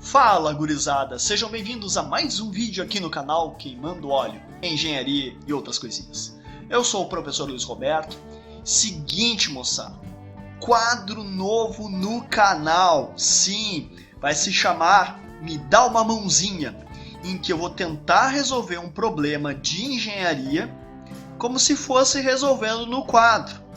Fala, gurizada! Sejam bem-vindos a mais um vídeo aqui no canal Queimando Óleo, Engenharia e outras coisinhas. Eu sou o professor Luiz Roberto. Seguinte, moçada, quadro novo no canal. Sim, vai se chamar Me Dá Uma Mãozinha, em que eu vou tentar resolver um problema de engenharia como se fosse resolvendo no quadro.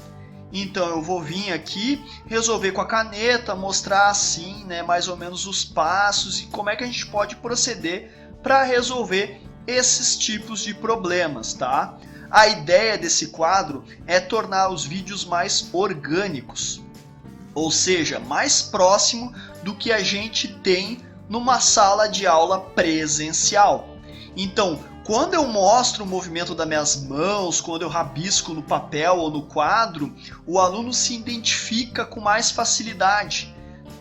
Então eu vou vir aqui, resolver com a caneta, mostrar assim, mais ou menos os passos e como é que a gente pode proceder para resolver esses tipos de problemas, tá? A ideia desse quadro é tornar os vídeos mais orgânicos, ou seja, mais próximo do que a gente tem numa sala de aula presencial. Então, quando eu mostro o movimento das minhas mãos, quando eu rabisco no papel ou no quadro, o aluno se identifica com mais facilidade,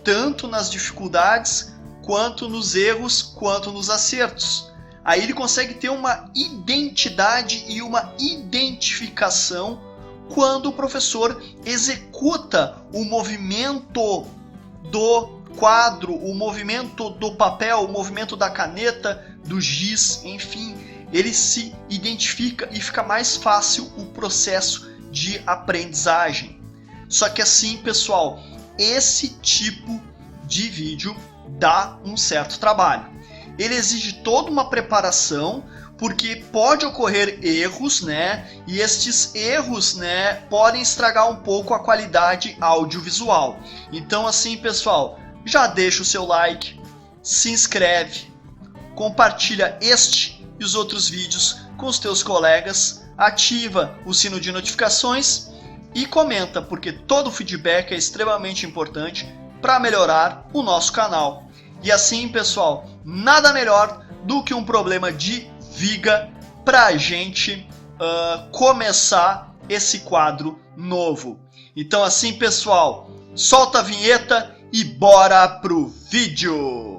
tanto nas dificuldades, quanto nos erros, quanto nos acertos. Aí ele consegue ter uma identidade e uma identificação quando o professor executa o movimento do quadro, o movimento do papel, o movimento da caneta, do giz, enfim. Ele se identifica e fica mais fácil o processo de aprendizagem. Só que assim, pessoal, esse tipo de vídeo dá um certo trabalho. Ele exige toda uma preparação, porque pode ocorrer erros, E estes erros, podem estragar um pouco a qualidade audiovisual. Então assim, pessoal, já deixa o seu like, se inscreve, compartilha este e os outros vídeos com os teus colegas, ativa o sino de notificações e comenta, porque todo feedback é extremamente importante para melhorar o nosso canal. E assim, pessoal, nada melhor do que um problema de viga para a gente começar esse quadro novo. Então assim, pessoal, solta a vinheta e bora pro vídeo!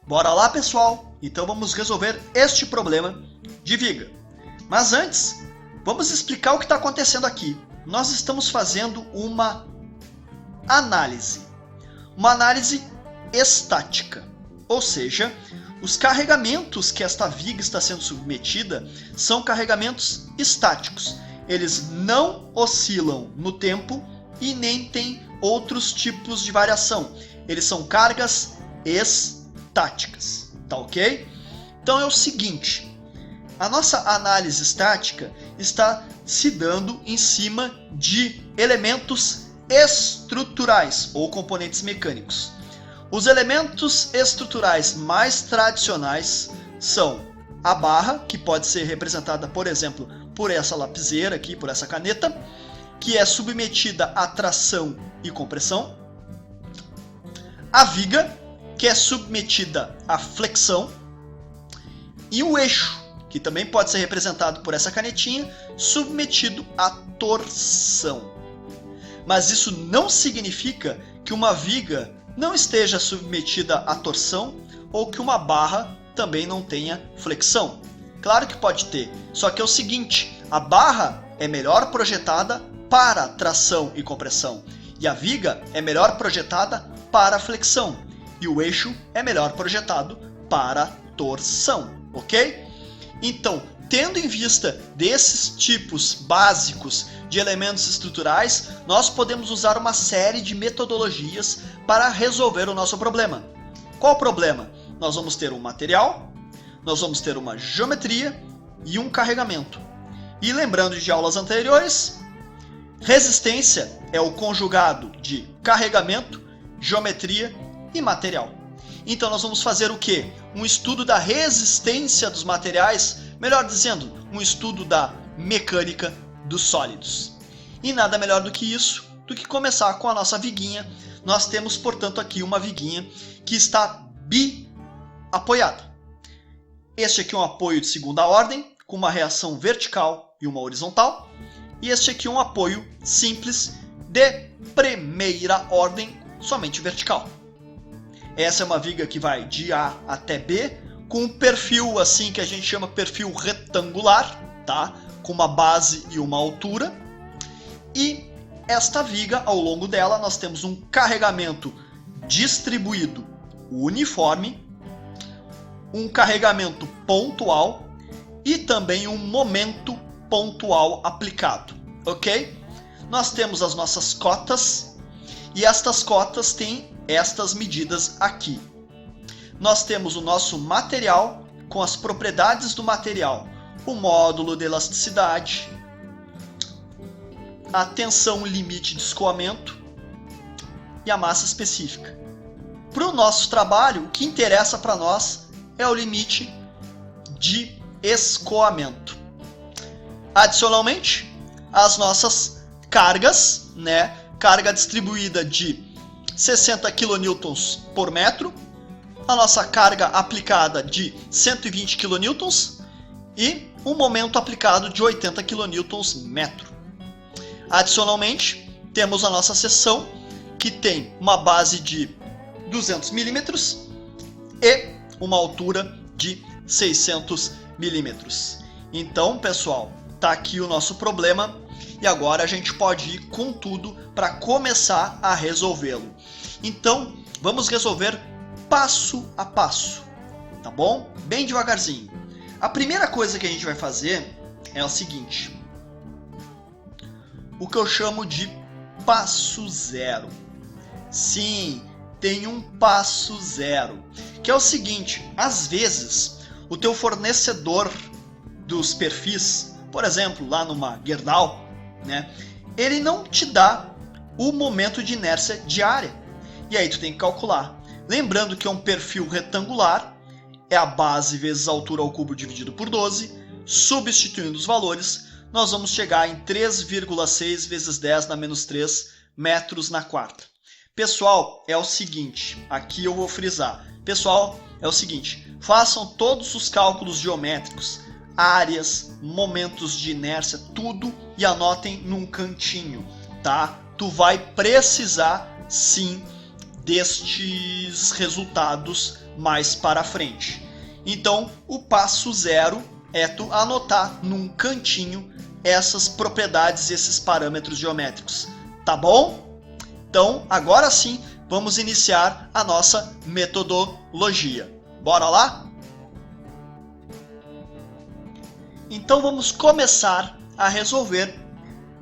Bora lá, pessoal? Então vamos resolver este problema de viga. Mas antes, vamos explicar o que está acontecendo aqui. Nós estamos fazendo uma análise estática, ou seja, os carregamentos que esta viga está sendo submetida são carregamentos estáticos. Eles não oscilam no tempo e nem têm outros tipos de variação. Eles são cargas estáticas, tá ok? Então é o seguinte, a nossa análise estática está se dando em cima de elementos estruturais ou componentes mecânicos. Os elementos estruturais mais tradicionais são a barra, que pode ser representada, por exemplo, por essa lapiseira aqui, por essa caneta, que é submetida a tração e compressão. A viga, que é submetida à flexão. E o eixo, que também pode ser representado por essa canetinha, submetido à torção. Mas isso não significa que uma viga não esteja submetida à torção ou que uma barra também não tenha flexão. Claro que pode ter, só que é o seguinte, a barra é melhor projetada para tração e compressão e a viga é melhor projetada para flexão e o eixo é melhor projetado para torção, ok? Então, tendo em vista desses tipos básicos de elementos estruturais, nós podemos usar uma série de metodologias para resolver o nosso problema. Qual o problema? Nós vamos ter um material, nós vamos ter uma geometria e um carregamento. E lembrando de aulas anteriores, resistência é o conjugado de carregamento, geometria e material. Então nós vamos fazer o quê? Um estudo da resistência dos materiais, melhor dizendo, um estudo da mecânica dos sólidos. E nada melhor do que isso, do que começar com a nossa viguinha. Nós temos, portanto, aqui uma viguinha que está bi-apoiada. Este aqui é um apoio de segunda ordem, com uma reação vertical e uma horizontal. E este aqui é um apoio simples de primeira ordem, somente vertical. Essa é uma viga que vai de A até B, com um perfil assim que a gente chama perfil retangular, tá? Com uma base e uma altura. E esta viga, ao longo dela, nós temos um carregamento distribuído uniforme, um carregamento pontual e também um momento pontual aplicado, ok? Nós temos as nossas cotas e estas cotas têm estas medidas aqui. Nós temos o nosso material com as propriedades do material, o módulo de elasticidade, a tensão limite de escoamento e a massa específica. Para o nosso trabalho, o que interessa para nós é o limite de escoamento. Adicionalmente, as nossas cargas, né? Carga distribuída de 60 kN por metro, a nossa carga aplicada de 120 kN e um momento aplicado de 80 kN metro. Adicionalmente, temos a nossa seção que tem uma base de 200 mm e uma altura de 600 mm. Então, pessoal, tá aqui o nosso problema e agora a gente pode ir com tudo para começar a resolvê-lo. Então, vamos resolver passo a passo, tá bom? Bem devagarzinho. A primeira coisa que a gente vai fazer é o seguinte: o que eu chamo de passo zero. Sim, tem um passo zero, que é o seguinte: às vezes o teu fornecedor dos perfis, por exemplo, lá numa Gerdau, né, ele não te dá o momento de inércia diária. E aí tu tem que calcular. Lembrando que é um perfil retangular, é a base vezes a altura ao cubo dividido por 12, substituindo os valores, nós vamos chegar em 3,6 vezes 10 na menos 3 metros na quarta. Pessoal, é o seguinte, aqui eu vou frisar. Pessoal, é o seguinte, façam todos os cálculos geométricos, áreas, momentos de inércia, tudo, e anotem num cantinho, tá? Tu vai precisar, sim, destes resultados mais para frente. Então, o passo zero é tu anotar num cantinho essas propriedades, esses parâmetros geométricos, tá bom? Então, agora sim, vamos iniciar a nossa metodologia. Bora lá? Então, vamos começar a resolver,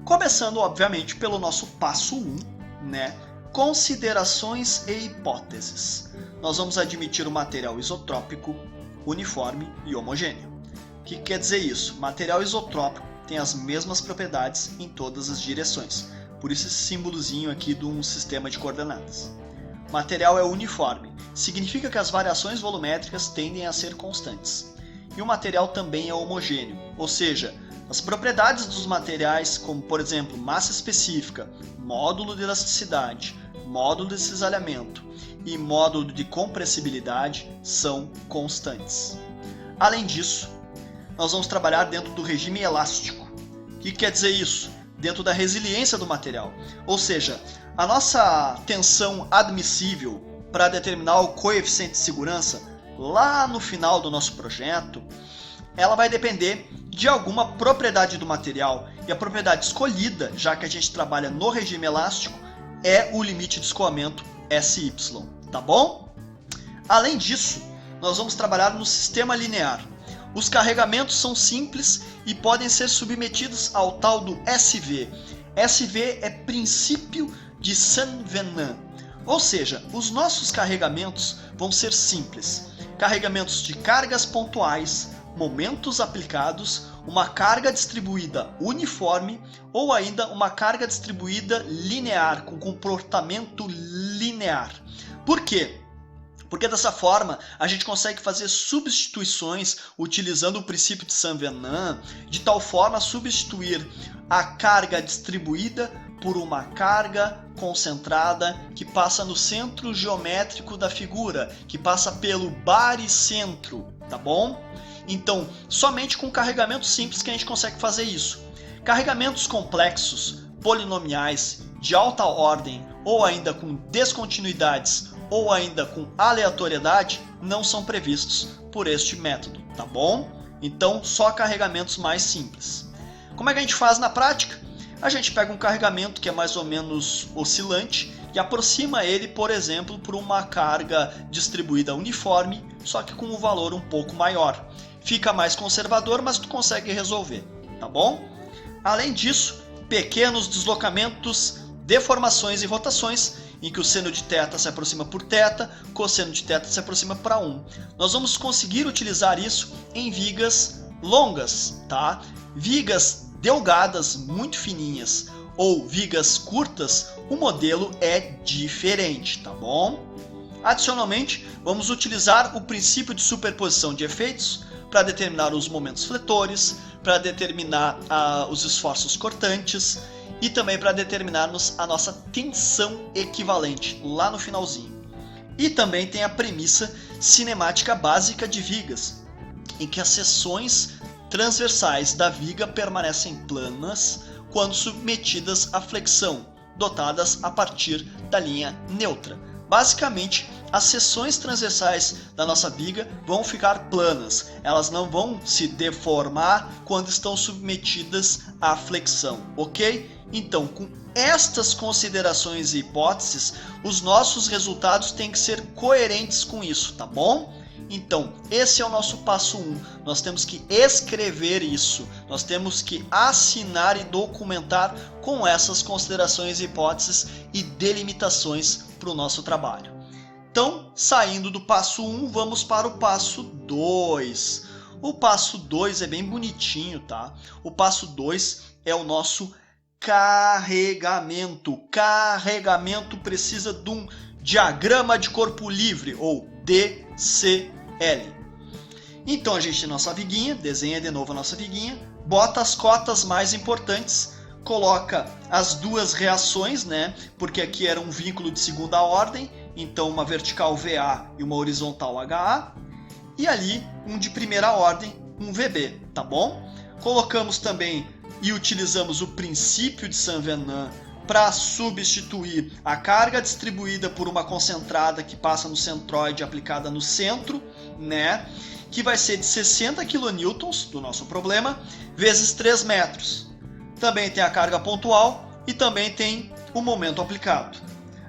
começando, obviamente, pelo nosso passo 1, né? Considerações e hipóteses. Nós vamos admitir o material isotrópico, uniforme e homogêneo. O que quer dizer isso? Material isotrópico tem as mesmas propriedades em todas as direções. Por isso esse símbolozinho aqui de um sistema de coordenadas. Material é uniforme. Significa que as variações volumétricas tendem a ser constantes. E o material também é homogêneo. Ou seja, as propriedades dos materiais, como por exemplo massa específica, módulo de elasticidade, módulo de cisalhamento e módulo de compressibilidade, são constantes. Além disso, nós vamos trabalhar dentro do regime elástico. O que quer dizer isso? Dentro da resiliência do material. Ou seja, a nossa tensão admissível para determinar o coeficiente de segurança lá no final do nosso projeto, ela vai depender de alguma propriedade do material. E a propriedade escolhida, já que a gente trabalha no regime elástico, é o limite de escoamento SY, tá bom? Além disso, nós vamos trabalhar no sistema linear. Os carregamentos são simples e podem ser submetidos ao tal do SV. SV é princípio de Saint-Venant. Ou seja, os nossos carregamentos vão ser simples. Carregamentos de cargas pontuais, momentos aplicados, uma carga distribuída uniforme ou ainda uma carga distribuída linear, com comportamento linear. Por quê? Porque dessa forma a gente consegue fazer substituições utilizando o princípio de Saint-Venant, de tal forma a substituir a carga distribuída por uma carga concentrada que passa no centro geométrico da figura, que passa pelo baricentro, tá bom? Então, somente com carregamentos simples que a gente consegue fazer isso. Carregamentos complexos, polinomiais, de alta ordem, ou ainda com descontinuidades, ou ainda com aleatoriedade, não são previstos por este método, tá bom? Então, só carregamentos mais simples. Como é que a gente faz na prática? A gente pega um carregamento que é mais ou menos oscilante e aproxima ele, por exemplo, por uma carga distribuída uniforme, só que com um valor um pouco maior. Fica mais conservador, mas tu consegue resolver, tá bom? Além disso, pequenos deslocamentos, deformações e rotações, em que o seno de θ se aproxima por θ, cosseno de θ se aproxima para 1. Nós vamos conseguir utilizar isso em vigas longas, tá? Vigas delgadas, muito fininhas, ou vigas curtas, o modelo é diferente, tá bom? Adicionalmente, vamos utilizar o princípio de superposição de efeitos para determinar os momentos fletores, para determinar os esforços cortantes e também para determinarmos a nossa tensão equivalente lá no finalzinho. E também tem a premissa cinemática básica de vigas, em que as seções transversais da viga permanecem planas quando submetidas à flexão, dotadas a partir da linha neutra. Basicamente, as seções transversais da nossa viga vão ficar planas, elas não vão se deformar quando estão submetidas à flexão, ok? Então, com estas considerações e hipóteses, os nossos resultados têm que ser coerentes com isso, tá bom? Então, esse é o nosso passo 1. Nós temos que escrever isso. Nós temos que assinar e documentar com essas considerações, hipóteses e delimitações para o nosso trabalho. Então, saindo do passo 1, vamos para o passo 2. O passo 2 é bem bonitinho, tá? O passo 2 é o nosso carregamento. Carregamento precisa de um diagrama de corpo livre, ou DCL. Então a gente tem nossa viguinha, desenha de novo a nossa viguinha, bota as cotas mais importantes, coloca as duas reações, né? Porque aqui era um vínculo de segunda ordem, então uma vertical VA e uma horizontal HA, e ali um de primeira ordem, um VB, tá bom? Colocamos também e utilizamos o princípio de Saint-Venant para substituir a carga distribuída por uma concentrada que passa no centroide aplicada no centro, né? Que vai ser de 60 kN do nosso problema, vezes 3 metros. Também tem a carga pontual e também tem o momento aplicado.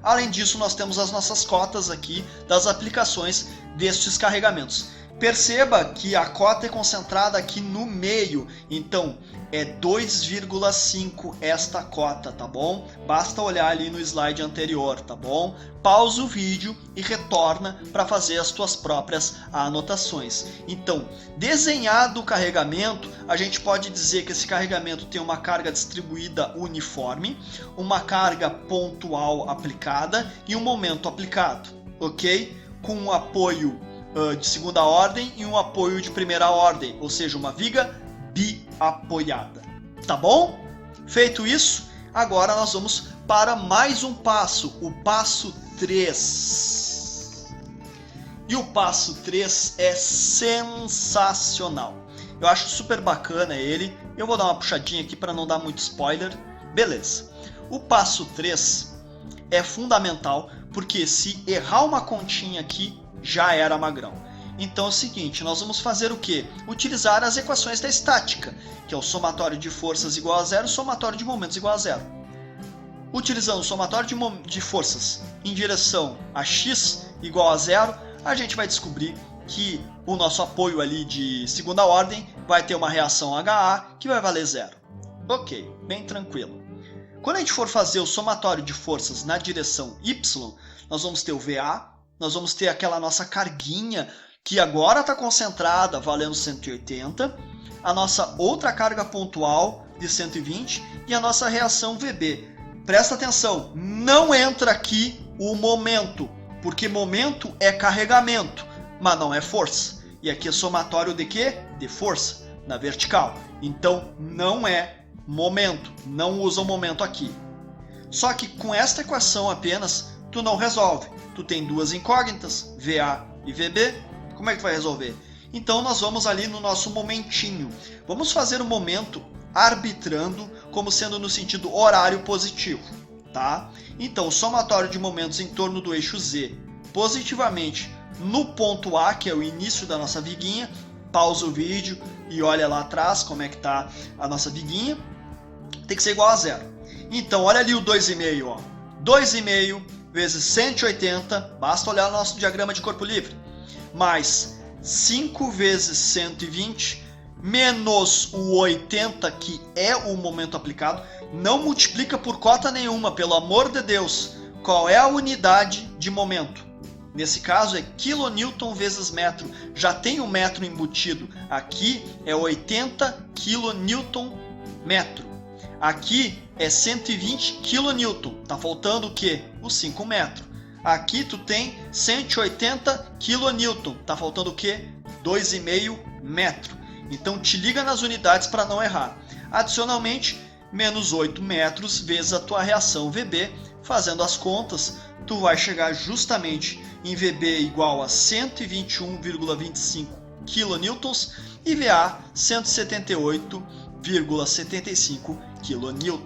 Além disso, nós temos as nossas cotas aqui das aplicações destes carregamentos. Perceba que a cota é concentrada aqui no meio, então é 2,5 esta cota, tá bom? Basta olhar ali no slide anterior, tá bom? Pausa o vídeo e retorna para fazer as tuas próprias anotações. Então, desenhado o carregamento, a gente pode dizer que esse carregamento tem uma carga distribuída uniforme, uma carga pontual aplicada e um momento aplicado, ok? Com um apoio de segunda ordem e um apoio de primeira ordem, ou seja, uma viga biapoiada. Tá bom? Feito isso, agora nós vamos para mais um passo, o passo 3. E o passo 3 é sensacional. Eu acho super bacana ele. Eu vou dar uma puxadinha aqui para não dar muito spoiler. Beleza. O passo 3 é fundamental porque se errar uma continha aqui, já era magrão. Então é o seguinte, nós vamos fazer o quê? Utilizar as equações da estática, que é o somatório de forças igual a zero, somatório de momentos igual a zero. Utilizando o somatório de forças em direção a x igual a zero, a gente vai descobrir que o nosso apoio ali de segunda ordem vai ter uma reação HA que vai valer zero. Ok, bem tranquilo. Quando a gente for fazer o somatório de forças na direção y, nós vamos ter o VA, nós vamos ter aquela nossa carguinha que agora está concentrada, valendo 180, a nossa outra carga pontual de 120 e a nossa reação VB. Presta atenção, não entra aqui o momento, porque momento é carregamento, mas não é força. E aqui é somatório de quê? De força, na vertical. Então não é momento, não usa o momento aqui. Só que com esta equação apenas, tu não resolve. Tu tem duas incógnitas, VA e VB, como é que tu vai resolver? Então nós vamos ali no nosso momentinho. Vamos fazer o momento arbitrando como sendo no sentido horário positivo, tá? Então o somatório de momentos em torno do eixo Z positivamente no ponto A, que é o início da nossa viguinha, pausa o vídeo e olha lá atrás como é que está a nossa viguinha, tem que ser igual a 0. Então, olha ali o 2,5, ó. 2,5 vezes 180, basta olhar o nosso diagrama de corpo livre, mais 5 vezes 120, menos o 80, que é o momento aplicado. Não multiplica por cota nenhuma, pelo amor de Deus. Qual é a unidade de momento? Nesse caso é kN vezes metro. Já tem o metro embutido. Aqui é 80 kN metro. Aqui é 120 kN. Tá faltando o quê? Os 5 metros. Aqui tu tem 180 kN. Tá faltando o quê? 2,5 metro. Então te liga nas unidades para não errar. Adicionalmente, menos 8 metros vezes a tua reação VB. Fazendo as contas, tu vai chegar justamente em VB igual a 121,25 kN e VA 178,75 kN.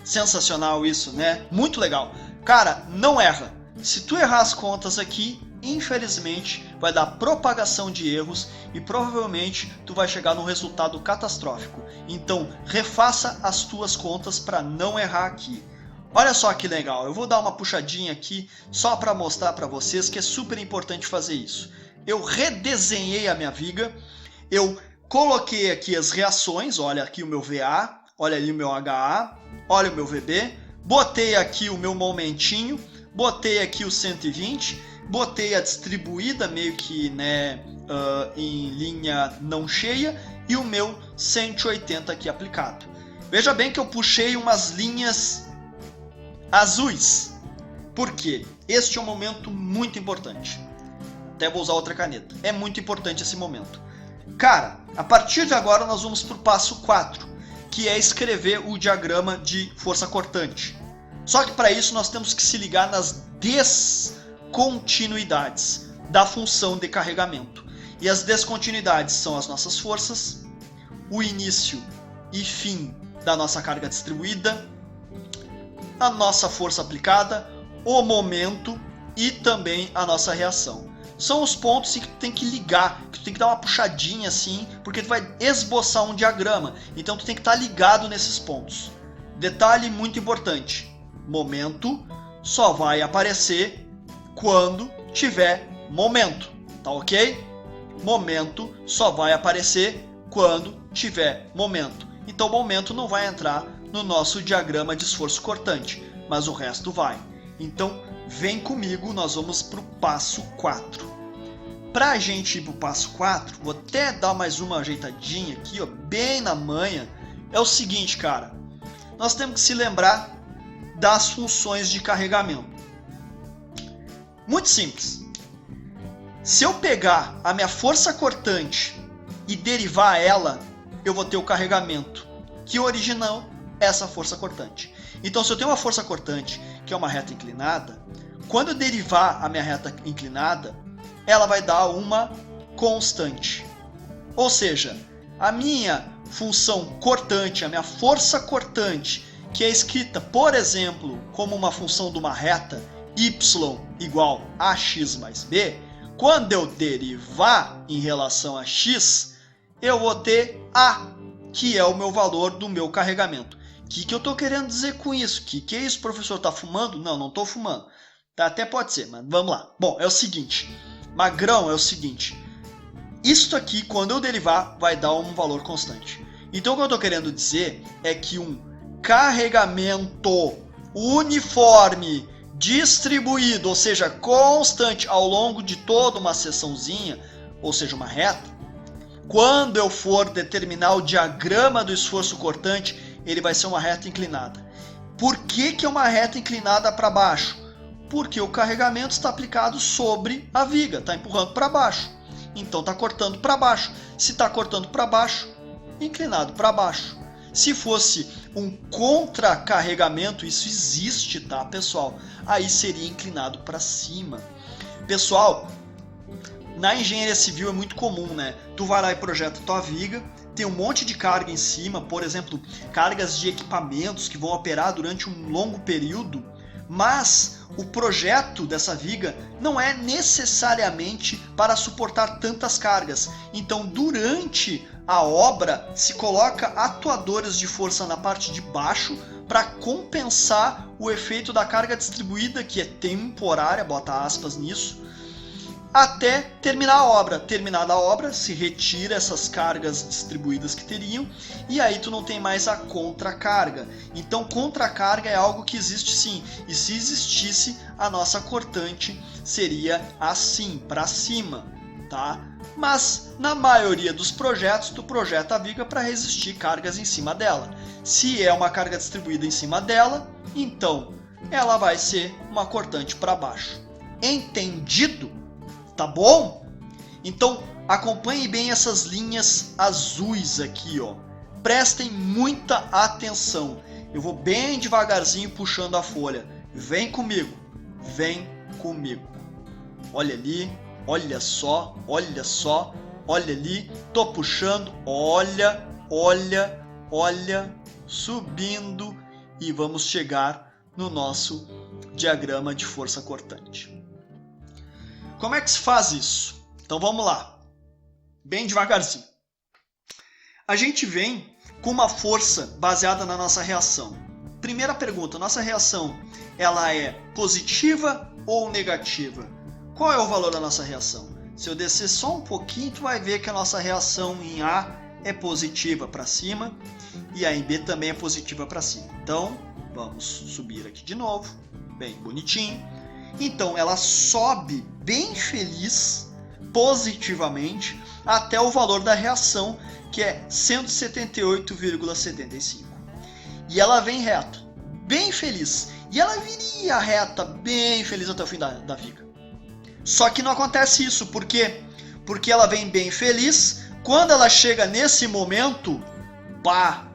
Sensacional isso, né? Muito legal. Cara, não erra. Se tu errar as contas aqui, infelizmente vai dar propagação de erros e provavelmente tu vai chegar num resultado catastrófico. Então, refaça as tuas contas para não errar aqui. Olha só que legal, eu vou dar uma puxadinha aqui só para mostrar para vocês que é super importante fazer isso. Eu redesenhei a minha viga, eu coloquei aqui as reações, olha aqui o meu VA, olha ali o meu HA, olha o meu VB, botei aqui o meu momentinho, botei aqui o 120, botei a distribuída meio que em linha não cheia e o meu 180 aqui aplicado. Veja bem que eu puxei umas linhas azuis. Por quê? Este é um momento muito importante. Até vou usar outra caneta. É muito importante esse momento. Cara, a partir de agora nós vamos para o passo 4, que é escrever o diagrama de força cortante. Só que para isso nós temos que se ligar nas descontinuidades da função de carregamento. E as descontinuidades são as nossas forças, o início e fim da nossa carga distribuída, a nossa força aplicada, o momento e também a nossa reação. São os pontos que tu tem que ligar, que tu tem que dar uma puxadinha assim, porque tu vai esboçar um diagrama. Então tu tem que estar ligado nesses pontos. Detalhe muito importante: momento só vai aparecer quando tiver momento, tá ok? Momento só vai aparecer quando tiver momento. Então o momento não vai entrar no nosso diagrama de esforço cortante, mas o resto vai. Então vem comigo, nós vamos para o passo 4. Para a gente ir para o passo 4, vou até dar mais uma ajeitadinha aqui, ó, bem na manha. É o seguinte, cara, nós temos que se lembrar das funções de carregamento. Muito simples. Se eu pegar a minha força cortante e derivar ela, eu vou ter o carregamento que originou essa força cortante. Então, se eu tenho uma força cortante que é uma reta inclinada, quando eu derivar a minha reta inclinada, ela vai dar uma constante. Ou seja, a minha função cortante, a minha força cortante, que é escrita, por exemplo, como uma função de uma reta y igual a x mais b, quando eu derivar em relação a x, eu vou ter a, que é o meu valor do meu carregamento. O que eu estou querendo dizer com isso? O que é isso, professor? Está fumando? Não, não estou fumando. Tá, até pode ser, mas vamos lá. Bom, é o seguinte, magrão, é o seguinte. Isto aqui, quando eu derivar, vai dar um valor constante. Então, o que eu estou querendo dizer é que um carregamento uniforme, distribuído, ou seja, constante ao longo de toda uma seçãozinha, ou seja, uma reta, quando eu for determinar o diagrama do esforço cortante, ele vai ser uma reta inclinada. Por que é uma reta inclinada para baixo? Porque o carregamento está aplicado sobre a viga, está empurrando para baixo. Então está cortando para baixo. Se está cortando para baixo, inclinado para baixo. Se fosse um contracarregamento, isso existe, tá, pessoal? Aí seria inclinado para cima. Pessoal, na engenharia civil é muito comum, né? Tu vai lá e projeta tua viga, tem um monte de carga em cima, por exemplo, cargas de equipamentos que vão operar durante um longo período, Mas o projeto dessa viga não é necessariamente para suportar tantas cargas. Então, durante a obra, se coloca atuadores de força na parte de baixo para compensar o efeito da carga distribuída, que é temporária, bota aspas nisso, até terminar a obra. Terminada a obra, se retira essas cargas distribuídas que teriam, e aí tu não tem mais a contracarga. Então, contracarga é algo que existe sim, e se existisse, a nossa cortante seria assim, para cima, tá? Mas, na maioria dos projetos, tu projeta a viga para resistir cargas em cima dela. Se é uma carga distribuída em cima dela, então ela vai ser uma cortante para baixo. Entendido? Tá bom? Então, acompanhe bem essas linhas azuis aqui, ó. Prestem muita atenção. Eu vou bem devagarzinho puxando a folha. Vem comigo. Vem comigo. Olha ali. Olha só. Olha só. Olha ali. Tô puxando. Olha. Olha. Olha. Subindo. E vamos chegar no nosso diagrama de força cortante. Como é que se faz isso? Então vamos lá, bem devagarzinho. A gente vem com uma força baseada na nossa reação. Primeira pergunta, nossa reação, ela é positiva ou negativa? Qual é o valor da nossa reação? Se eu descer só um pouquinho, tu vai ver que a nossa reação em A é positiva para cima e a em B também é positiva para cima. Então, vamos subir aqui de novo, bem bonitinho. Então, ela sobe bem feliz, positivamente, até o valor da reação, que é 178,75. E ela vem reta, bem feliz. E ela viria reta, bem feliz até o fim da viga. Só que não acontece isso, por quê? Porque ela vem bem feliz, quando ela chega nesse momento, pá,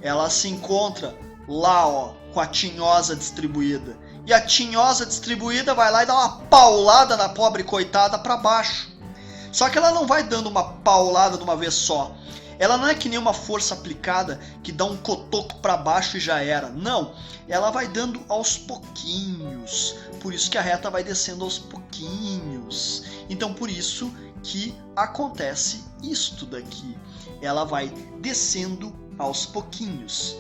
ela se encontra lá, ó, com a tinhosa distribuída. E a tinhosa distribuída vai lá e dá uma paulada na pobre coitada para baixo. Só que ela não vai dando uma paulada de uma vez só. Ela não é que nem uma força aplicada que dá um cotoco para baixo e já era. Não, ela vai dando aos pouquinhos. Por isso que a reta vai descendo aos pouquinhos. Então por isso que acontece isto daqui. Ela vai descendo aos pouquinhos.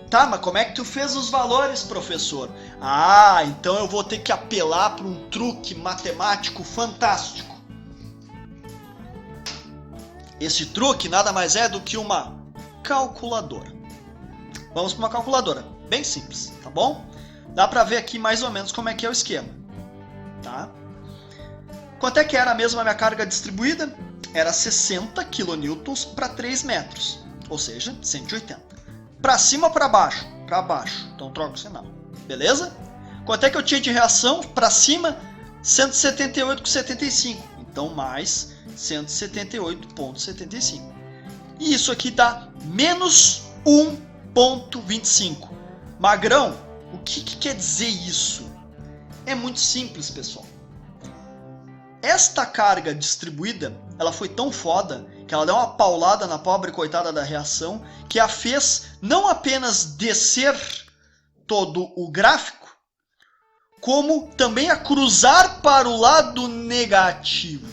Tá, mas como é que tu fez os valores, professor? Ah, então eu vou ter que apelar para um truque matemático fantástico. Esse truque nada mais é do que uma calculadora. Vamos para uma calculadora, bem simples, tá bom? Dá para ver aqui mais ou menos como é que é o esquema, tá? Quanto é que era mesmo a minha carga distribuída? Era 60 kN para 3 metros, ou seja, 180. Para cima ou para baixo? Para baixo. Então troca o sinal. Beleza? Quanto é que eu tinha de reação? Para cima, 178,75. Então mais 178,75. E isso aqui dá menos 1,25. Magrão, o que quer dizer isso? É muito simples, pessoal. Esta carga distribuída, ela foi tão foda que ela deu uma paulada na pobre coitada da reação, que a fez não apenas descer todo o gráfico, como também a cruzar para o lado negativo.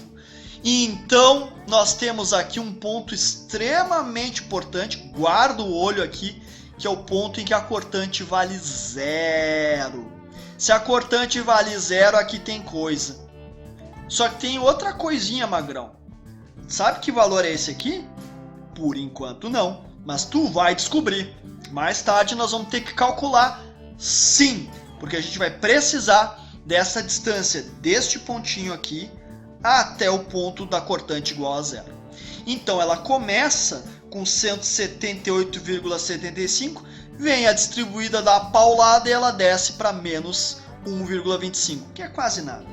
E então nós temos aqui um ponto extremamente importante, guarda o olho aqui, que é o ponto em que a cortante vale 0. Se a cortante vale 0, aqui tem coisa. Só que tem outra coisinha, magrão. Sabe que valor é esse aqui? Por enquanto não, mas tu vai descobrir. Mais tarde nós vamos ter que calcular sim, porque a gente vai precisar dessa distância deste pontinho aqui até o ponto da cortante igual a 0. Então ela começa com 178,75, vem a distribuída da paulada e ela desce para menos 1,25, que é quase nada.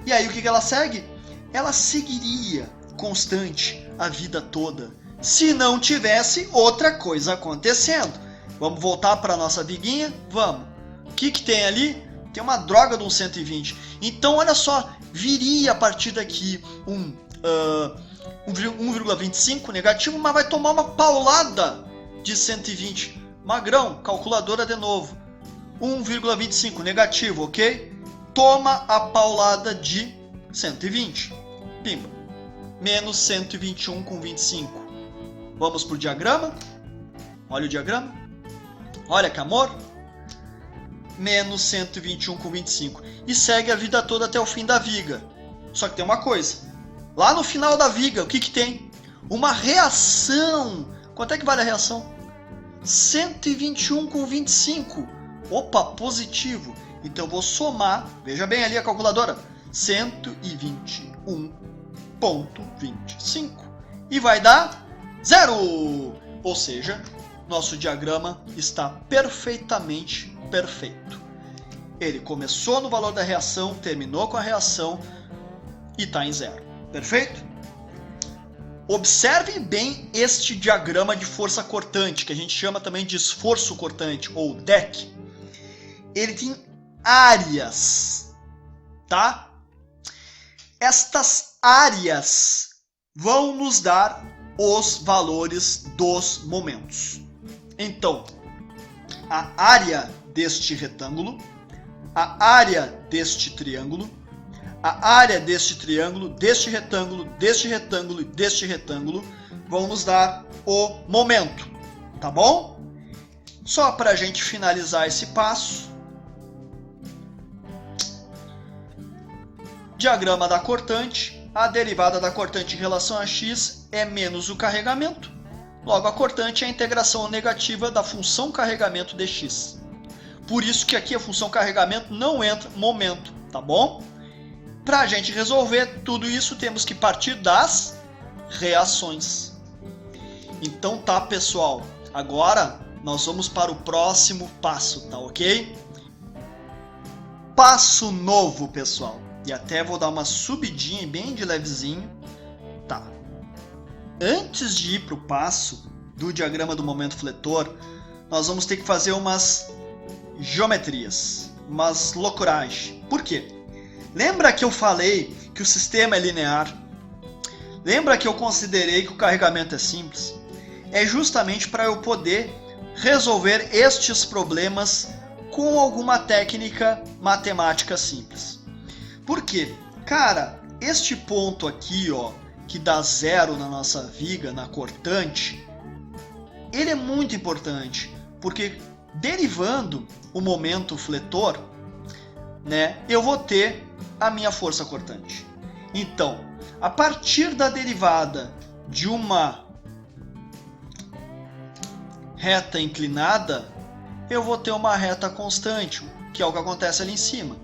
E aí o que ela segue? Ela seguiria constante a vida toda, se não tivesse outra coisa acontecendo. Vamos voltar para a nossa viguinha? Vamos. O que tem ali? Tem uma droga de um 120. Então olha só, viria a partir daqui 1,25 negativo, mas vai tomar uma paulada de 120. Magrão, calculadora de novo. 1,25 negativo, ok? Toma a paulada de 120. Pimba. Menos 121,25. Vamos para o diagrama. Olha o diagrama. Olha que amor. Menos 121,25. E segue a vida toda até o fim da viga. Só que tem uma coisa. Lá no final da viga, o que tem? Uma reação. Quanto é que vale a reação? 121,25. Opa, positivo. Então eu vou somar, veja bem ali a calculadora, 121,25. E vai dar 0. Ou seja, nosso diagrama está perfeitamente perfeito. Ele começou no valor da reação, terminou com a reação e está em 0. Perfeito? Observe bem este diagrama de força cortante, que a gente chama também de esforço cortante, ou DEC. Ele tem áreas, tá? Estas áreas vão nos dar os valores dos momentos. Então, a área deste retângulo, a área deste triângulo, a área deste triângulo, deste retângulo, deste retângulo e deste retângulo vão nos dar o momento, tá bom? Só para a gente finalizar esse passo, diagrama da cortante, a derivada da cortante em relação a x é menos o carregamento, logo a cortante é a integração negativa da função carregamento dx. Por isso que aqui a função carregamento não entra momento, tá bom? Para a gente resolver tudo isso, temos que partir das reações. Então tá, pessoal. Agora nós vamos para o próximo passo, tá ok? Passo novo, pessoal. E até vou dar uma subidinha bem de levezinho. Tá. Antes de ir para o passo do diagrama do momento fletor, nós vamos ter que fazer umas geometrias, umas loucuragens. Por quê? Lembra que eu falei que o sistema é linear? Lembra que eu considerei que o carregamento é simples? É justamente para eu poder resolver estes problemas com alguma técnica matemática simples. Por quê? Cara, este ponto aqui, ó, que dá 0 na nossa viga, na cortante, ele é muito importante, porque derivando o momento fletor, né, eu vou ter a minha força cortante. Então, a partir da derivada de uma reta inclinada, eu vou ter uma reta constante, que é o que acontece ali em cima.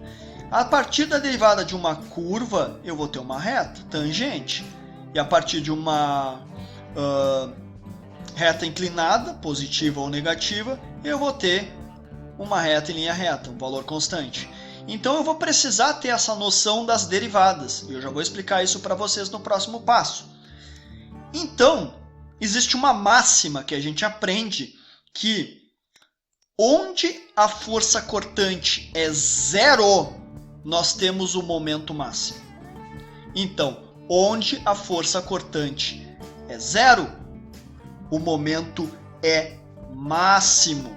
A partir da derivada de uma curva, eu vou ter uma reta tangente. E a partir de uma reta inclinada, positiva ou negativa, eu vou ter uma reta em linha reta, um valor constante. Então eu vou precisar ter essa noção das derivadas. E eu já vou explicar isso para vocês no próximo passo. Então, existe uma máxima que a gente aprende que onde a força cortante é 0, nós temos o momento máximo. Então, onde a força cortante é 0, o momento é máximo.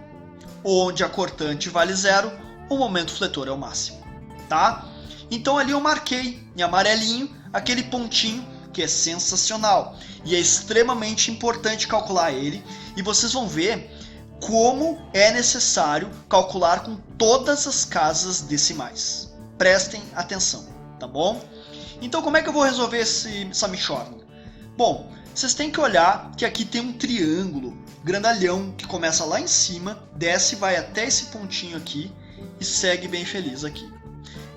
Onde a cortante vale 0, o momento fletor é o máximo, tá? Então ali eu marquei em amarelinho aquele pontinho que é sensacional e é extremamente importante calcular ele, e vocês vão ver como é necessário calcular com todas as casas decimais. Prestem atenção, tá bom? Então como é que eu vou resolver essa mixórdia? Bom, vocês têm que olhar que aqui tem um triângulo grandalhão que começa lá em cima, desce, vai até esse pontinho aqui e segue bem feliz aqui.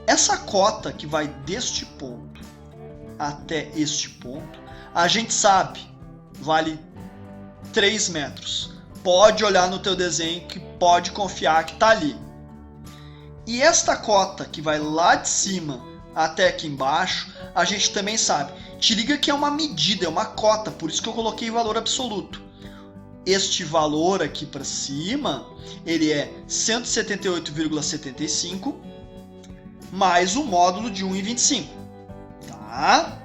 Essa cota que vai deste ponto até este ponto, a gente sabe, vale 3 metros. Pode olhar no teu desenho que pode confiar que está ali. E esta cota que vai lá de cima até aqui embaixo, a gente também sabe. Te liga que é uma medida, é uma cota, por isso que eu coloquei valor absoluto. Este valor aqui para cima, ele é 178,75 mais o módulo de 1,25. Tá?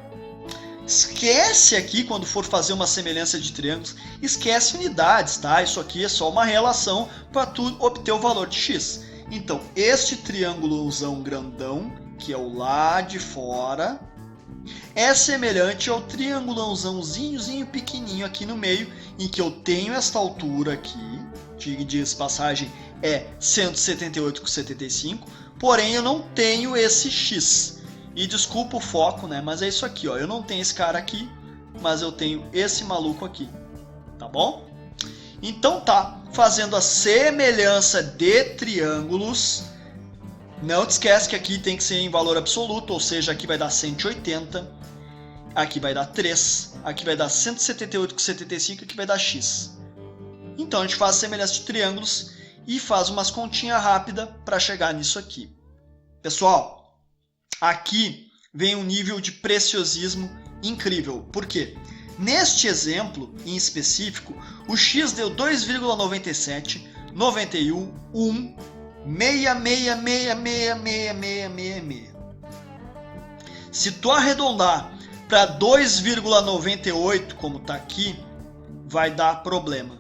Esquece aqui, quando for fazer uma semelhança de triângulos, esquece unidades, tá? Isso aqui é só uma relação para tu obter o valor de x. Então, este triângulozão grandão, que é o lá de fora, é semelhante ao triangulãozinho pequenininho aqui no meio, em que eu tenho esta altura aqui, diga-se passagem, é 178,75, porém eu não tenho esse X. E desculpa o foco, né? Mas é isso aqui, ó. Eu não tenho esse cara aqui, mas eu tenho esse maluco aqui, tá bom? Então tá, fazendo a semelhança de triângulos. Não te esquece que aqui tem que ser em valor absoluto, ou seja, aqui vai dar 180, aqui vai dar 3, aqui vai dar 178,75, aqui vai dar X. Então a gente faz a semelhança de triângulos e faz umas continhas rápidas para chegar nisso aqui. Pessoal, aqui vem um nível de preciosismo incrível. Por quê? Neste exemplo em específico, o X deu 2,97, 91, 1, 6666666. Se tu arredondar para 2,98, como está aqui, vai dar problema.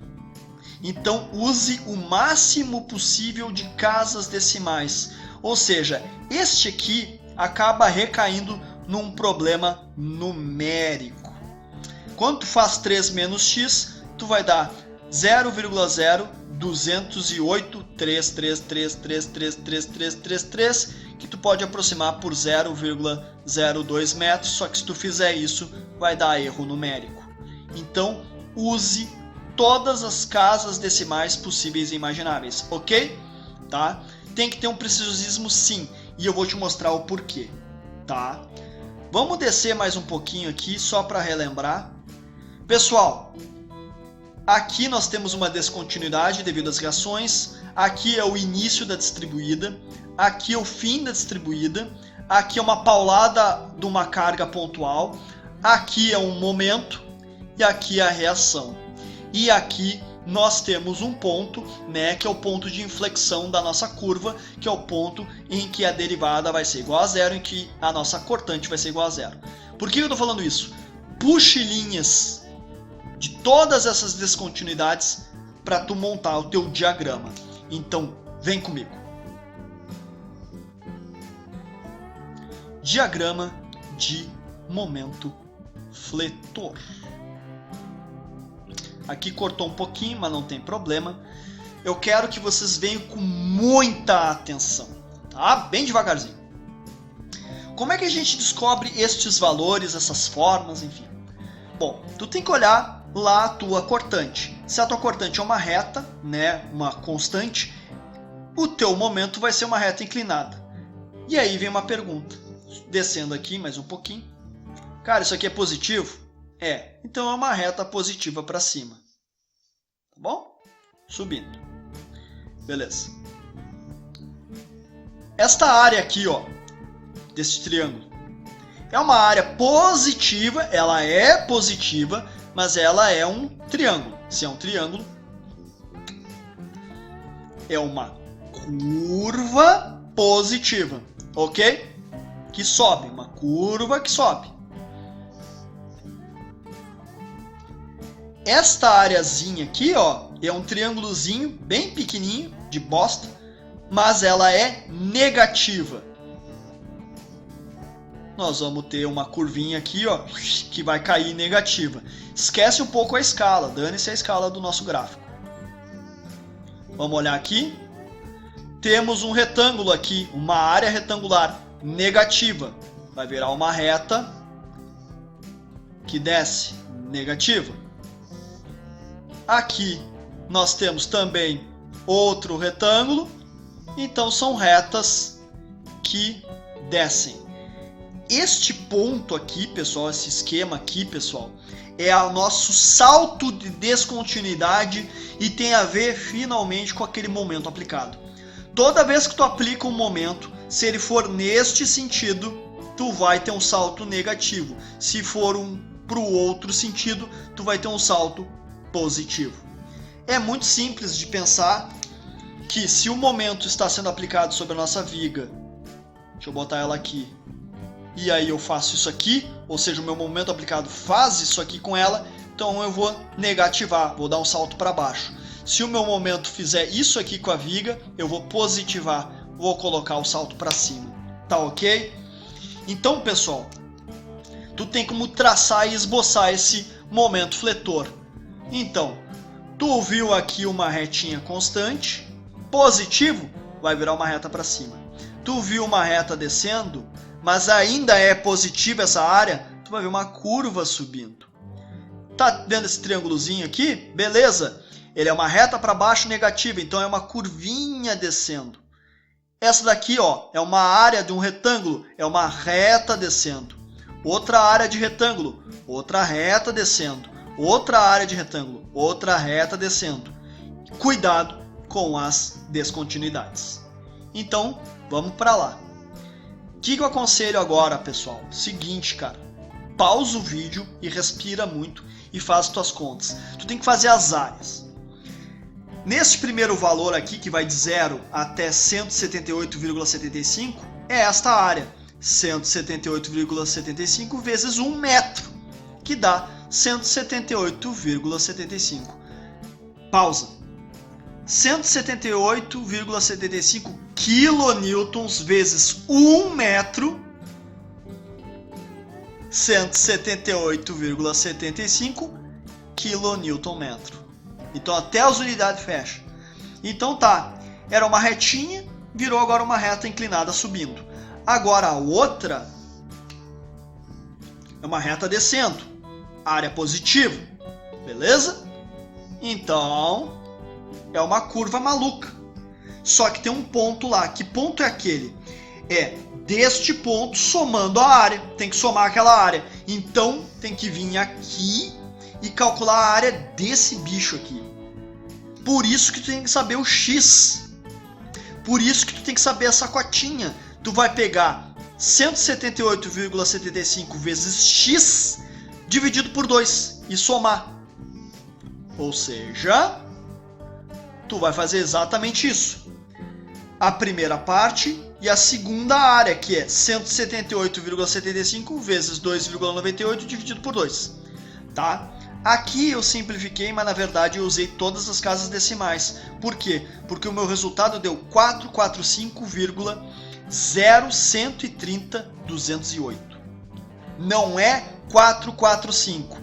Então use o máximo possível de casas decimais. Ou seja, este aqui acaba recaindo num problema numérico. Quando tu faz 3 menos x, tu vai dar 0,20833333333, que tu pode aproximar por 0,02 metros, só que se tu fizer isso, vai dar erro numérico. Então, use todas as casas decimais possíveis e imagináveis, ok? Tá? Tem que ter um preciosismo sim, e eu vou te mostrar o porquê, tá? Vamos descer mais um pouquinho aqui, só para relembrar. Pessoal, aqui nós temos uma descontinuidade devido às reações, aqui é o início da distribuída, aqui é o fim da distribuída, aqui é uma paulada de uma carga pontual, aqui é um momento e aqui é a reação. E aqui nós temos um ponto, né, que é o ponto de inflexão da nossa curva, que é o ponto em que a derivada vai ser igual a zero, em que a nossa cortante vai ser igual a zero. Por que eu estou falando isso? Puxe linhas de todas essas descontinuidades para tu montar o teu diagrama. Então, vem comigo. Diagrama de momento fletor. Aqui cortou um pouquinho, mas não tem problema. Eu quero que vocês venham com muita atenção, tá? Bem devagarzinho. Como é que a gente descobre estes valores, essas formas, enfim? Bom, tu tem que olhar lá a tua cortante. Se a tua cortante é uma reta, né, uma constante, o teu momento vai ser uma reta inclinada. E aí vem uma pergunta. Descendo aqui mais um pouquinho. Cara, isso aqui é positivo? É. Então é uma reta positiva para cima. Tá bom? Subindo. Beleza. Esta área aqui, ó, desse triângulo, é uma área positiva, ela é positiva, mas ela é um triângulo. Se é um triângulo, é uma curva positiva, ok? Que sobe, uma curva que sobe. Esta areazinha aqui, ó, é um triângulozinho bem pequenininho, de bosta, mas ela é negativa. Nós vamos ter uma curvinha aqui, ó, que vai cair negativa. Esquece um pouco a escala, dane-se a escala do nosso gráfico. Vamos olhar aqui. Temos um retângulo aqui, uma área retangular negativa. Vai virar uma reta que desce, negativa. Aqui nós temos também outro retângulo. Então são retas que descem. Este ponto aqui, pessoal, esse esquema aqui, pessoal, é o nosso salto de descontinuidade e tem a ver finalmente com aquele momento aplicado. Toda vez que tu aplica um momento, se ele for neste sentido, tu vai ter um salto negativo. Se for para o outro sentido, tu vai ter um salto positivo. É muito simples de pensar que se o momento está sendo aplicado sobre a nossa viga, deixa eu botar ela aqui, e aí eu faço isso aqui, ou seja, o meu momento aplicado faz isso aqui com ela, então eu vou negativar, vou dar um salto para baixo. Se o meu momento fizer isso aqui com a viga, eu vou positivar, vou colocar o salto para cima. Tá ok? Então, pessoal, tu tem como traçar e esboçar esse momento fletor. Então, tu viu aqui uma retinha constante, positivo, vai virar uma reta para cima. Tu viu uma reta descendo, mas ainda é positiva essa área, tu vai ver uma curva subindo. Tá vendo esse triângulozinho aqui? Beleza. Ele é uma reta para baixo negativa, então é uma curvinha descendo. Essa daqui, ó, é uma área de um retângulo, é uma reta descendo. Outra área de retângulo, outra reta descendo. Outra área de retângulo, outra reta descendo. Cuidado com as descontinuidades. Então, vamos para lá. O que eu aconselho agora, pessoal? Seguinte, cara. Pausa o vídeo e respira muito e faz tuas contas. Tu tem que fazer as áreas. Neste primeiro valor aqui, que vai de 0 até 178,75, é esta área. 178,75 vezes 1 metro, que dá 178,75. Pausa. 178,75 quilonewtons vezes 1 metro, 178,75 quilonewton metro. Então até as unidades fecham. Então tá, era uma retinha, virou agora uma reta inclinada subindo. Agora a outra é uma reta descendo, área positiva, beleza? Então é uma curva maluca. Só que tem um ponto lá. Que ponto é aquele? É deste ponto somando a área. Tem que somar aquela área. Então tem que vir aqui e calcular a área desse bicho aqui. Por isso que tu tem que saber o X. Por isso que tu tem que saber essa cotinha. Tu vai pegar 178,75 vezes X dividido por 2 e somar. Ou seja, tu vai fazer exatamente isso. A primeira parte e a segunda área, que é 178,75 vezes 2,98 dividido por 2. Tá? Aqui eu simplifiquei, mas na verdade eu usei todas as casas decimais. Por quê? Porque o meu resultado deu 445,0130,208. Não é 445,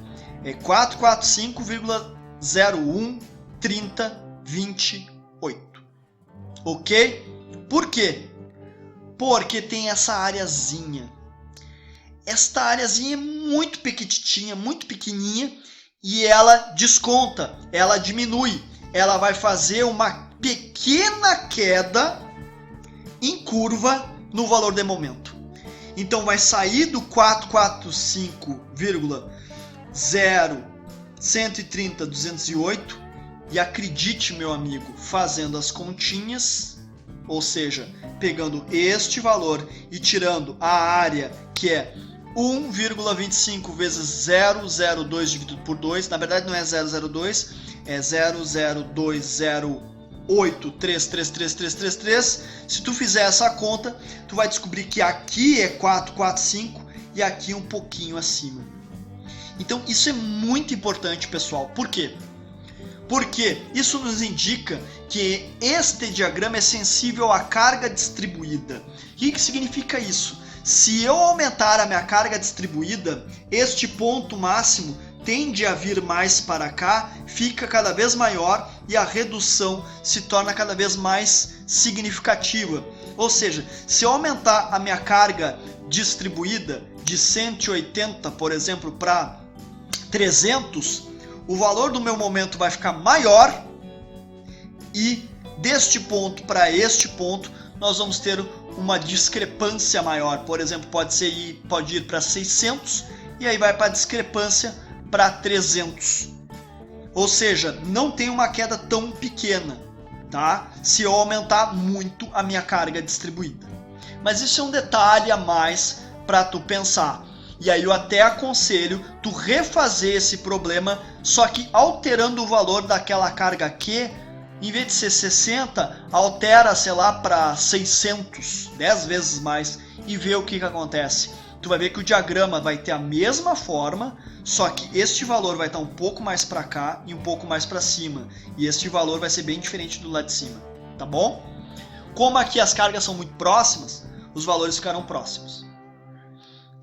é 445,0130,28. Ok? Por quê? Porque tem essa areazinha. Esta areazinha é muito pequitinha, muito pequenininha, e ela desconta, ela diminui, ela vai fazer uma pequena queda em curva no valor de momento. Então vai sair do 445,0130,208 e acredite, meu amigo, fazendo as continhas, ou seja, pegando este valor e tirando a área que é 1,25 vezes 002 dividido por 2, na verdade não é 002, é 00208333333. Se tu fizer essa conta, tu vai descobrir que aqui é 445 e aqui um pouquinho acima. Então isso é muito importante, pessoal. Por quê? Porque isso nos indica que este diagrama é sensível à carga distribuída. O que significa isso? Se eu aumentar a minha carga distribuída, este ponto máximo tende a vir mais para cá, fica cada vez maior e a redução se torna cada vez mais significativa. Ou seja, se eu aumentar a minha carga distribuída de 180, por exemplo, para 300, o valor do meu momento vai ficar maior e deste ponto para este ponto nós vamos ter uma discrepância maior. Por exemplo, pode ir para 600 e aí vai para a discrepância para 300. Ou seja, não tem uma queda tão pequena, tá? Se eu aumentar muito a minha carga distribuída. Mas isso é um detalhe a mais para tu pensar. E aí eu até aconselho tu refazer esse problema, só que alterando o valor daquela carga Q, em vez de ser 60, altera, sei lá, para 600, 10 vezes mais, e vê o que acontece. tu vai ver que o diagrama vai ter a mesma forma, só que este valor vai estar um pouco mais para cá e um pouco mais para cima. E este valor vai ser bem diferente do lado de cima, tá bom? Como aqui as cargas são muito próximas, os valores ficarão próximos.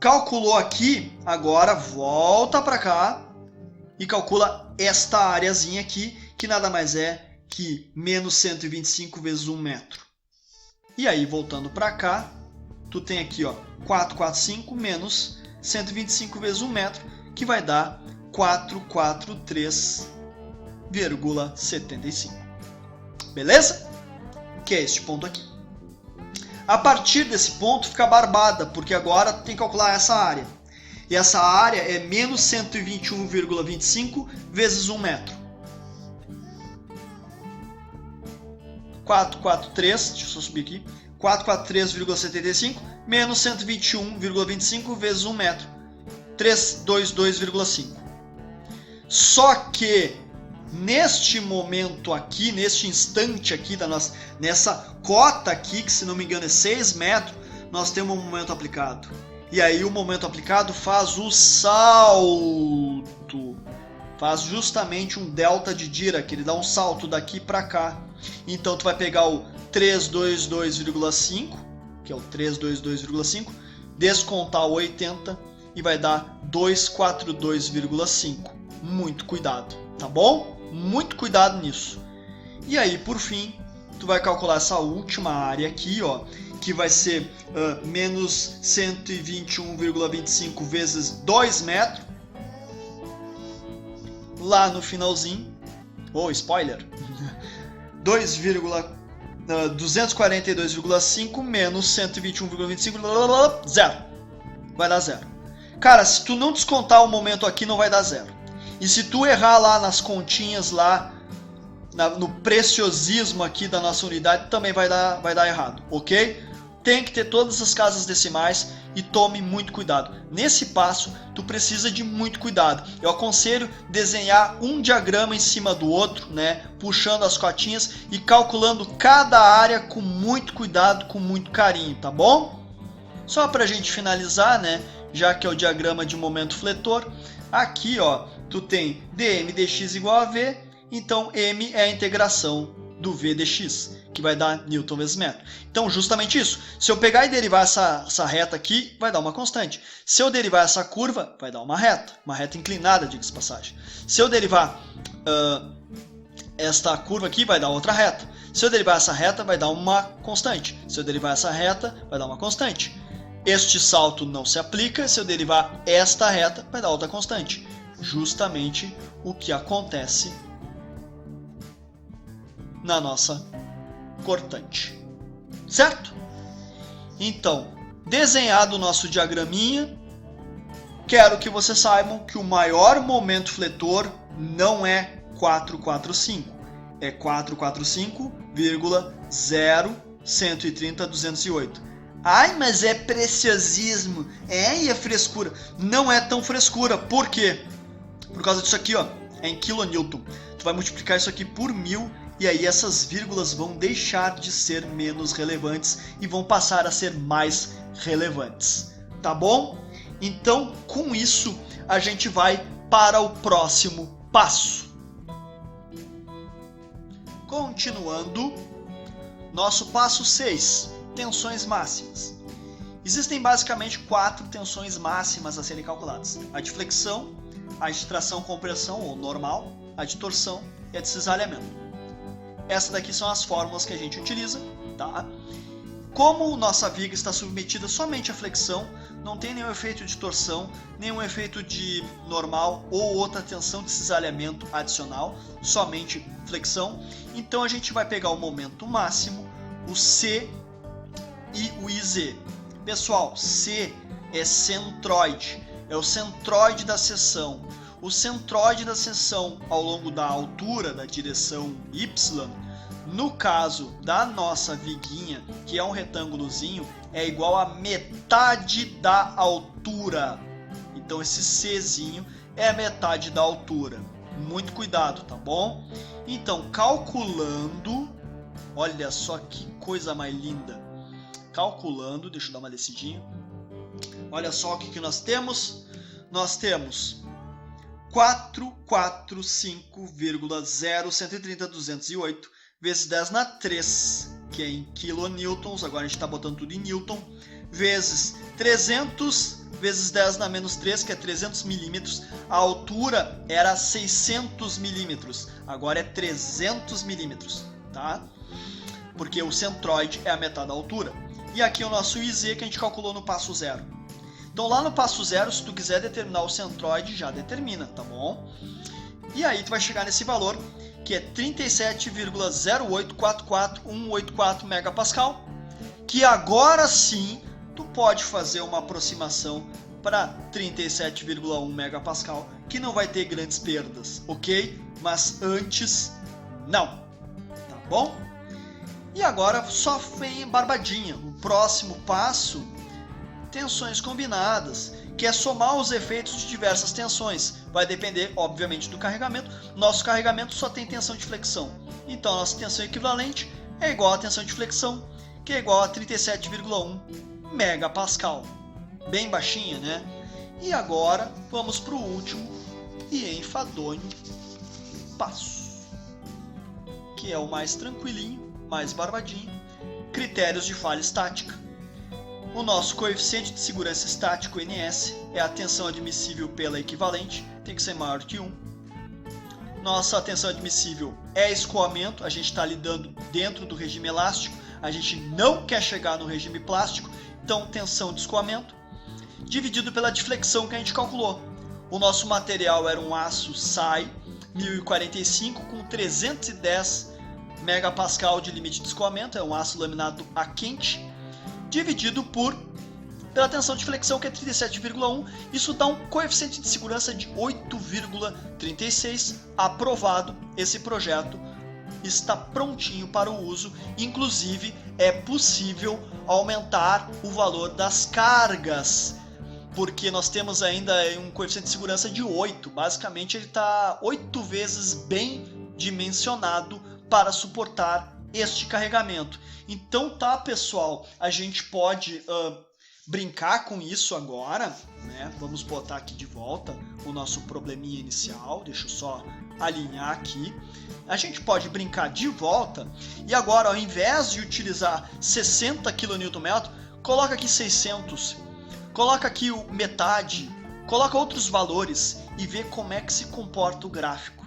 Calculou aqui, agora volta para cá e calcula esta areazinha aqui, que nada mais é que menos 125 vezes 1 metro. E aí, voltando para cá, tu tem aqui, ó, 445 menos 125 vezes 1 metro, que vai dar 443,75. Beleza? Que é este ponto aqui. A partir desse ponto fica barbada, porque agora tu tem que calcular essa área. E essa área é menos 121,25 vezes 1 metro. 443, deixa eu só subir aqui, 443,75 menos 121,25 vezes 1 metro, 322,5. Só que neste momento aqui, neste instante aqui nessa cota aqui, que se não me engano é 6 metros, nós temos um momento aplicado. E aí o momento aplicado faz o salto, faz justamente um delta de Dirac, ele dá um salto daqui para cá. Então tu vai pegar o 322,5, que é o 322,5, descontar o 80 e vai dar 242,5. Muito cuidado, tá bom? Muito cuidado nisso. E aí, por fim, tu vai calcular essa última área aqui, ó, que vai ser menos 121,25 vezes 2 metros. Lá no finalzinho, spoiler, 242,5 menos 121,25, zero. Vai dar zero. Cara, se tu não descontar o momento aqui, não vai dar zero. E se tu errar lá nas continhas, lá no preciosismo aqui da nossa unidade, também vai dar errado, ok? Tem que ter todas as casas decimais e tome muito cuidado. Nesse passo, tu precisa de muito cuidado. Eu aconselho desenhar um diagrama em cima do outro, né, puxando as cotinhas e calculando cada área com muito cuidado, com muito carinho, tá bom? Só para a gente finalizar, né, já que é o diagrama de momento fletor, aqui, ó, tu tem dm dx igual a v, então m é a integração do v dx, que vai dar Newton vezes metro. Então, justamente isso. Se eu pegar e derivar essa reta aqui, vai dar uma constante. Se eu derivar essa curva, vai dar uma reta inclinada, diga-se de passagem. Se eu derivar esta curva aqui, vai dar outra reta. Se eu derivar essa reta, vai dar uma constante. Se eu derivar essa reta, vai dar uma constante. Este salto não se aplica. Se eu derivar esta reta, vai dar outra constante. Justamente o que acontece na nossa cortante, certo? Então, desenhado o nosso diagraminha, quero que vocês saibam que o maior momento fletor não é 445, é 445,0130,208. Ai, mas é preciosismo, e é frescura. Não é tão frescura, por quê? Por causa disso aqui, ó, é em kilonewton. Tu vai multiplicar isso aqui por 1000 e aí essas vírgulas vão deixar de ser menos relevantes e vão passar a ser mais relevantes, tá bom? Então, com isso, a gente vai para o próximo passo. Continuando, nosso passo 6, tensões máximas. Existem basicamente 4 tensões máximas a serem calculadas: a de flexão, a de tração-compressão ou normal, a de torção e a de cisalhamento. Essas daqui são as fórmulas que a gente utiliza, tá? Como nossa viga está submetida somente à flexão, não tem nenhum efeito de torção, nenhum efeito de normal ou outra tensão de cisalhamento adicional, somente flexão. Então a gente vai pegar o momento máximo, o C e o IZ. Pessoal, C é centroide, é o centroide da seção. O centroide da seção ao longo da altura da direção Y, no caso da nossa viguinha, que é um retângulozinho, é igual a metade da altura. Então esse Czinho é a metade da altura. Muito cuidado, tá bom? Então, calculando, olha só que coisa mais linda. Calculando, deixa eu dar uma descidinha. Olha só o que nós temos. Nós temos 445,0130.208 vezes 10 na 3, que é em quilonewtons, agora a gente está botando tudo em newton, vezes 300 vezes 10 na menos 3, que é 300 milímetros. A altura era 600 milímetros, agora é 300 milímetros, tá? Porque o centroide é a metade da altura. E aqui é o nosso IZ que a gente calculou no passo zero. Então lá no passo zero, se tu quiser determinar o centroide, já determina, tá bom? E aí tu vai chegar nesse valor, que é 37,0844184 megapascal, que agora sim tu pode fazer uma aproximação para 37,1 megapascal, que não vai ter grandes perdas, ok? Mas antes, não, tá bom? E agora só vem barbadinha. O próximo passo, tensões combinadas, que é somar os efeitos de diversas tensões. Vai depender, obviamente, do carregamento. Nosso carregamento só tem tensão de flexão. Então, a nossa tensão equivalente é igual à tensão de flexão, que é igual a 37,1 megapascal. Bem baixinha, né? E agora, vamos para o último e enfadonho passo, que é o mais tranquilinho, mais barbadinho. Critérios de falha estática. O nosso coeficiente de segurança estático, NS, é a tensão admissível pela equivalente, tem que ser maior que 1. Nossa tensão admissível é escoamento, a gente está lidando dentro do regime elástico, a gente não quer chegar no regime plástico, então tensão de escoamento, dividido pela deflexão que a gente calculou. O nosso material era um aço SAI 1045 com 310 megapascal de limite de escoamento, é um aço laminado a quente, dividido pela tensão de flexão, que é 37,1. Isso dá um coeficiente de segurança de 8,36. Aprovado, esse projeto está prontinho para o uso. Inclusive, é possível aumentar o valor das cargas, porque nós temos ainda um coeficiente de segurança de 8. Basicamente, ele está 8 vezes bem dimensionado para suportar este carregamento. Então tá, pessoal, a gente pode brincar com isso agora, né? Vamos botar aqui de volta o nosso probleminha inicial, deixa eu só alinhar aqui. A gente pode brincar de volta e agora, ao invés de utilizar 60 kNm, coloca aqui 600, coloca aqui o metade, coloca outros valores e vê como é que se comporta o gráfico.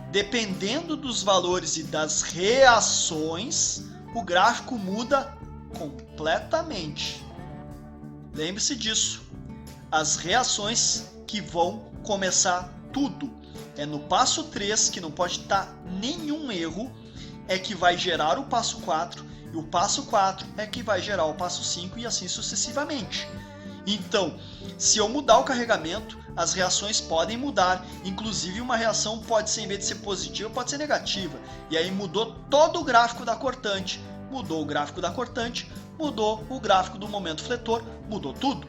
Dependendo dos valores e das reações, o gráfico muda completamente. Lembre-se disso. As reações que vão começar tudo. É no passo 3, que não pode estar nenhum erro, é que vai gerar o passo 4, e o passo 4 é que vai gerar o passo 5 e assim sucessivamente. Então, se eu mudar o carregamento, as reações podem mudar. Inclusive, uma reação pode ser, em vez de ser positiva, pode ser negativa. E aí mudou todo o gráfico da cortante. Mudou o gráfico da cortante, mudou o gráfico do momento fletor, mudou tudo.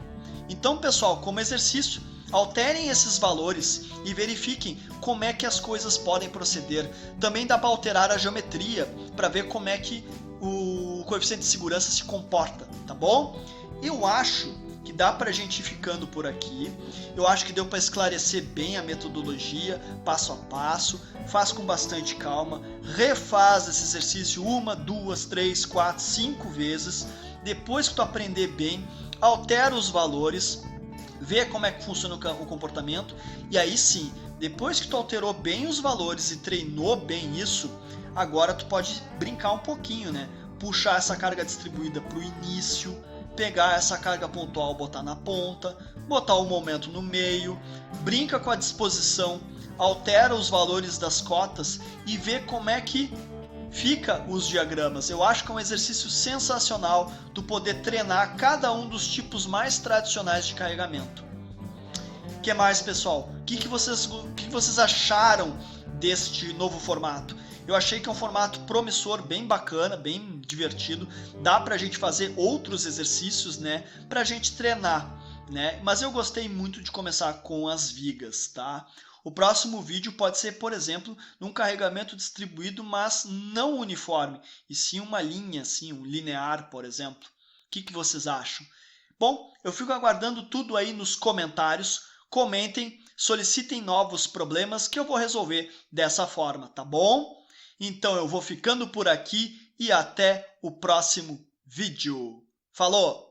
Então, pessoal, como exercício, alterem esses valores e verifiquem como é que as coisas podem proceder. Também dá para alterar a geometria para ver como é que o coeficiente de segurança se comporta, tá bom? Eu acho que dá para a gente ir ficando por aqui. Eu acho que deu para esclarecer bem a metodologia, passo a passo. Faz com bastante calma. Refaz esse exercício 1, 2, 3, 4, 5 vezes. Depois que tu aprender bem, altera os valores, vê como é que funciona o comportamento. E aí sim, depois que tu alterou bem os valores e treinou bem isso, agora tu pode brincar um pouquinho, né? Puxar essa carga distribuída para o início, pegar essa carga pontual, botar na ponta, botar o momento no meio, brinca com a disposição, altera os valores das cotas e vê como é que fica os diagramas. Eu acho que é um exercício sensacional tu poder treinar cada um dos tipos mais tradicionais de carregamento. O que mais, pessoal? O que vocês acharam deste novo formato? Eu achei que é um formato promissor, bem bacana, bem divertido. Dá pra gente fazer outros exercícios, né? Pra gente treinar, né? Mas eu gostei muito de começar com as vigas, tá? O próximo vídeo pode ser, por exemplo, num carregamento distribuído, mas não uniforme, e sim uma linha, assim, um linear, por exemplo. O que vocês acham? Bom, eu fico aguardando tudo aí nos comentários. Comentem, solicitem novos problemas que eu vou resolver dessa forma, tá bom? Então eu vou ficando por aqui e até o próximo vídeo. Falou!